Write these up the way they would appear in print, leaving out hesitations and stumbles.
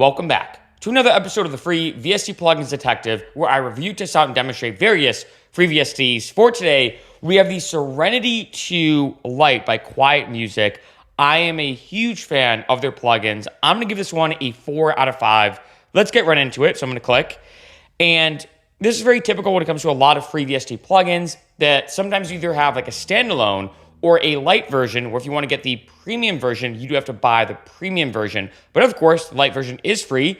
Welcome back to another episode of the free VST Plugins Detective, where I review, test out, and demonstrate various free VSTs. For today, we have the Serenity 2 Lite by Quiet Music. I am a huge fan of their plugins. I'm going to give this one a 4 out of 5. Let's get right into it. So I'm going to click. And this is very typical when it comes to a lot of free VST plugins that sometimes you either have like a standalone or a light version, or if you want to get the premium version, you do have to buy the premium version. But of course, the light version is free.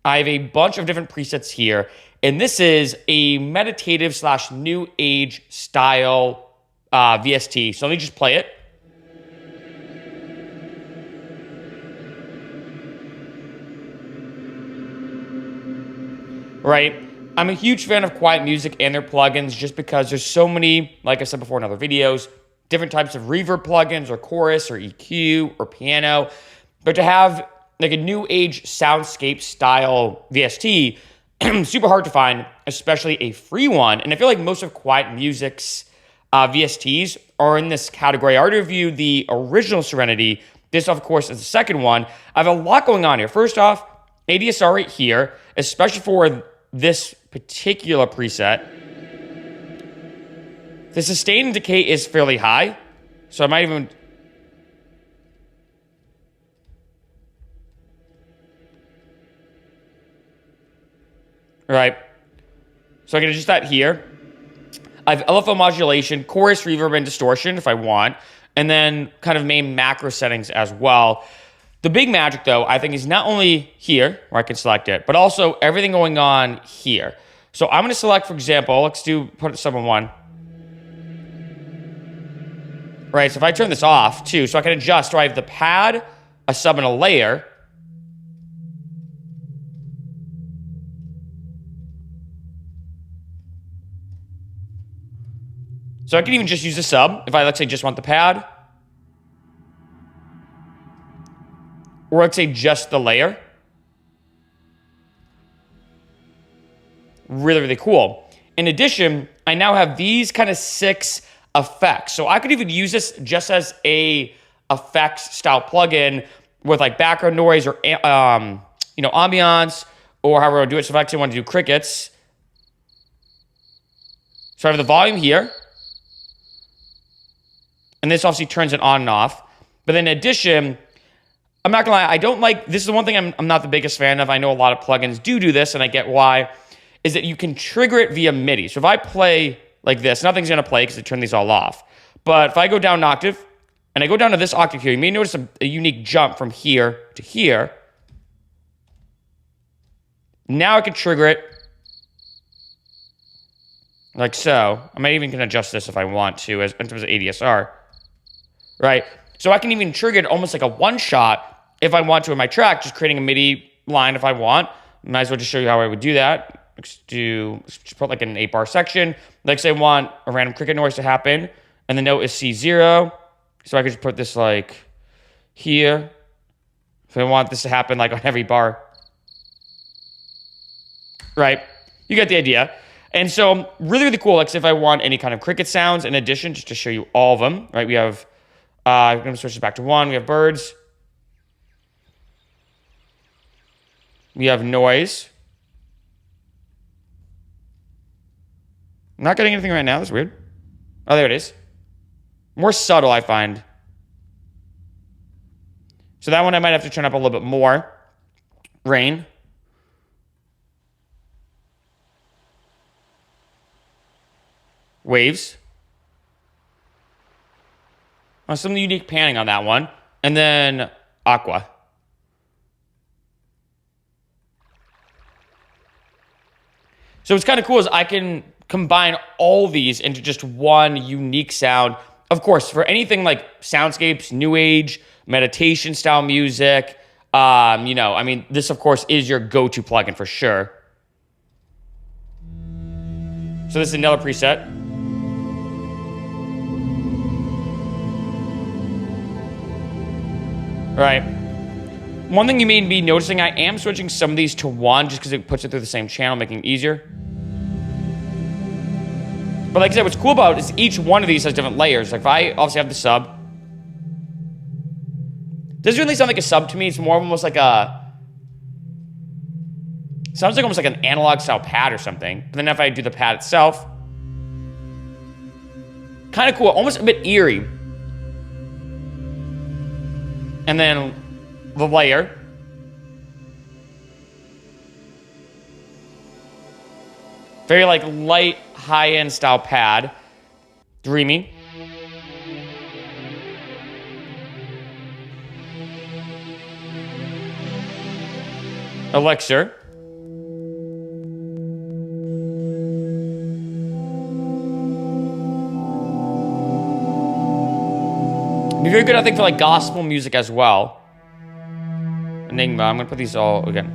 I have a bunch of different presets here, and this is a meditative / new age style VST. So let me just play it. Right? I'm a huge fan of Quiet Music and their plugins just because there's so many, like I said before in other videos, different types of reverb plugins or chorus or EQ or piano. But to have like a new age soundscape style VST, super hard to find, especially a free one. And I feel like most of Quiet Music's VSTs are in this category. I already reviewed the original Serenity. This, of course, is the second one. I have a lot going on here. First off, ADSR right here, especially for this particular preset. The sustain and decay is fairly high, so I might even... Right, so I can adjust that here. I have LFO modulation, chorus, reverb, and distortion if I want, and then kind of main macro settings as well. The big magic, though, I think is not only here, where I can select it, but also everything going on here. So I'm going to select, for example, let's put it sub on 1. Right, so if I turn this off, too, so I can adjust, so I have the pad, a sub, and a layer. So I can even just use the sub, if I, let's say, just want the pad. Or let's say just the layer. Really, really cool. In addition, I now have these kind of 6 effects. So I could even use this just as a effects style plugin with like background noise or ambiance or however I would do it. So if I actually want to do crickets, so I have the volume here, and this obviously turns it on and off. But then in addition, I'm not gonna lie, I don't like, this is the one thing I'm not the biggest fan of. I know a lot of plugins do this, and I get why, is that you can trigger it via MIDI. So if I play like this, nothing's gonna play because I turn these all off. But if I go down an octave, and I go down to this octave here, you may notice a unique jump from here to here. Now I can trigger it like so. I might even can adjust this if I want to, as in terms of ADSR, right? So I can even trigger it almost like a one-shot if I want to in my track, just creating a MIDI line if I want. Might as well just show you how I would do that. Let's just put like an 8-bar section. Like say I want a random cricket noise to happen, and the note is C0. So I could just put this like here. If I want this to happen like on every bar. Right? You get the idea. And so really, really cool. Like if I want any kind of cricket sounds in addition, just to show you all of them, right? We have, I'm going to switch this back to 1. We have birds. We have noise. I'm not getting anything right now. That's weird. Oh, there it is. More subtle, I find. So that one I might have to turn up a little bit more. Rain. Waves. Some unique panning on that one. And then aqua. So what's kind of cool is I can combine all these into just one unique sound. Of course, for anything like soundscapes, new age, meditation style music, I mean, this of course is your go-to plugin for sure. So this is another preset. All right. One thing you may be noticing, I am switching some of these to 1 just because it puts it through the same channel, making it easier. But like I said, what's cool about it is each one of these has different layers. Like if I obviously have the sub, doesn't really sound like a sub to me. It's more almost like a Sounds like almost like an analog style pad or something. But then if I do the pad itself, kind of cool, almost a bit eerie. And then the layer. Very like light, high-end style pad. Dreamy. Elixir. Be very good, I think, for like gospel music as well. Enigma. I'm gonna put these all again.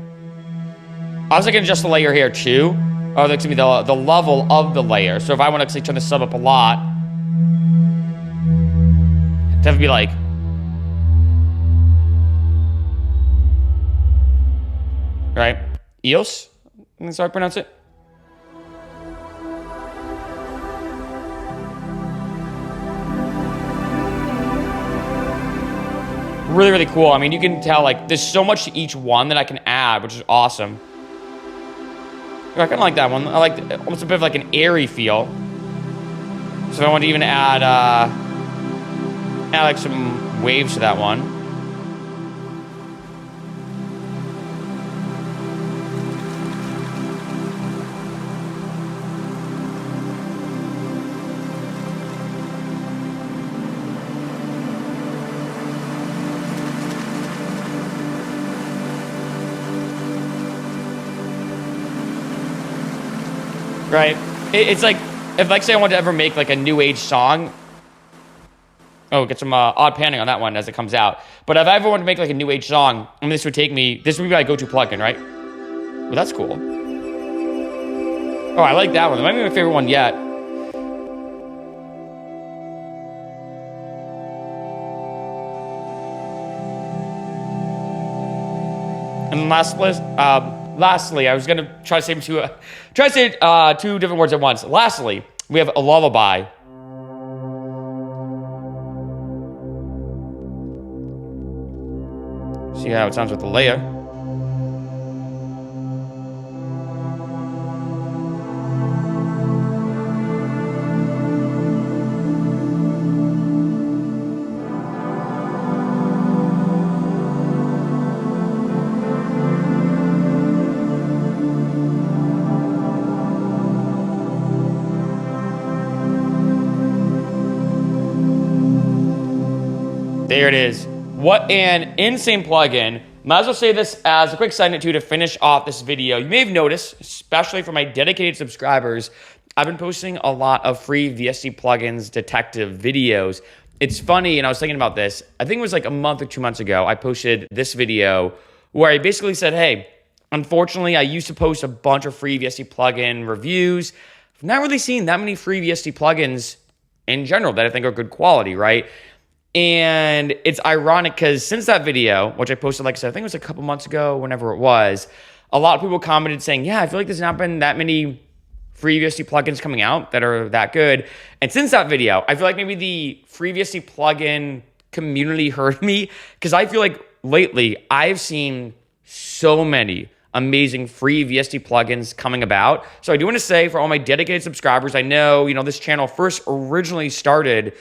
I was thinking just the layer here too. Oh, that's gonna be the level of the layer. So if I want to actually turn the sub up a lot, that would be like. Right? Eos? That's how I pronounce it. Really, really cool. I mean, you can tell, like, there's so much to each one that I can add, which is awesome. I kind of like that one. I like almost a bit of like an airy feel. So I want to even add like some waves to that one. Right? It's like, if like say I wanted to ever make like a new age song. Oh, get some odd panning on that one as it comes out. But if I ever wanted to make like a new age song, I mean, this would be my go-to plugin, right? Well, that's cool. Oh, I like that one. That might be my favorite one yet. And lastly, I was gonna try to say two different words at once. Lastly, we have a lullaby. See how it sounds with the layer. There it is. What an insane plugin. Might as well say this as a quick side note too to finish off this video. You may have noticed, especially for my dedicated subscribers, I've been posting a lot of free VST plugins detective videos. It's funny, and I was thinking about this. I think it was like a month or 2 months ago, I posted this video where I basically said, hey, unfortunately, I used to post a bunch of free VST plugin reviews. I've not really seen that many free VST plugins in general that I think are good quality, right? And it's ironic because since that video, which I posted, like I said, I think it was a couple months ago, whenever it was, a lot of people commented saying, yeah, I feel like there's not been that many free VST plugins coming out that are that good. And since that video, I feel like maybe the free VST plugin community heard me because I feel like lately I've seen so many amazing free VST plugins coming about. So I do want to say for all my dedicated subscribers, I know, this channel first originally started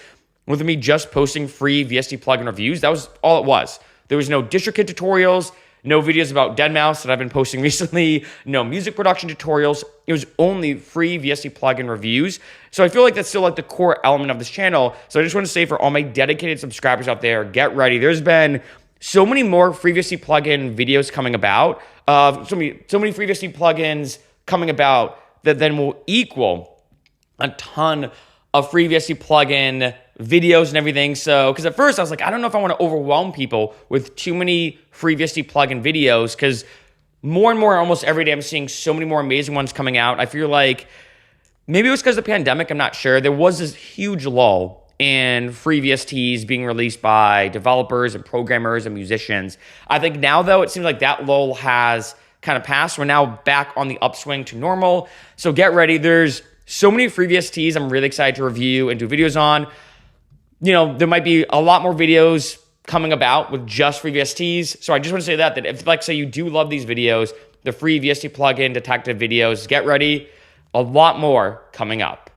with me just posting free VST plugin reviews. That was all it was. There was no DistroKid tutorials, no videos about deadmau5 that I've been posting recently, no music production tutorials. It was only free VST plugin reviews. So I feel like that's still like the core element of this channel. So I just want to say for all my dedicated subscribers out there, get ready. There's been so many more free VST plugin videos coming about, so many free VST plugins coming about that then will equal a ton of free VST plugin videos and everything. So, because at first I was like, I don't know if I want to overwhelm people with too many free VST plugin videos, because more and more, almost every day, I'm seeing so many more amazing ones coming out. I feel like maybe it was because of the pandemic, I'm not sure. There was this huge lull in free VSTs being released by developers and programmers and musicians. I think now, though, it seems like that lull has kind of passed. We're now back on the upswing to normal. So get ready. There's so many free VSTs I'm really excited to review and do videos on. There might be a lot more videos coming about with just free VSTs. So I just want to say that if, like, say you do love these videos, the free VST plugin detective videos. Get ready. A lot more coming up.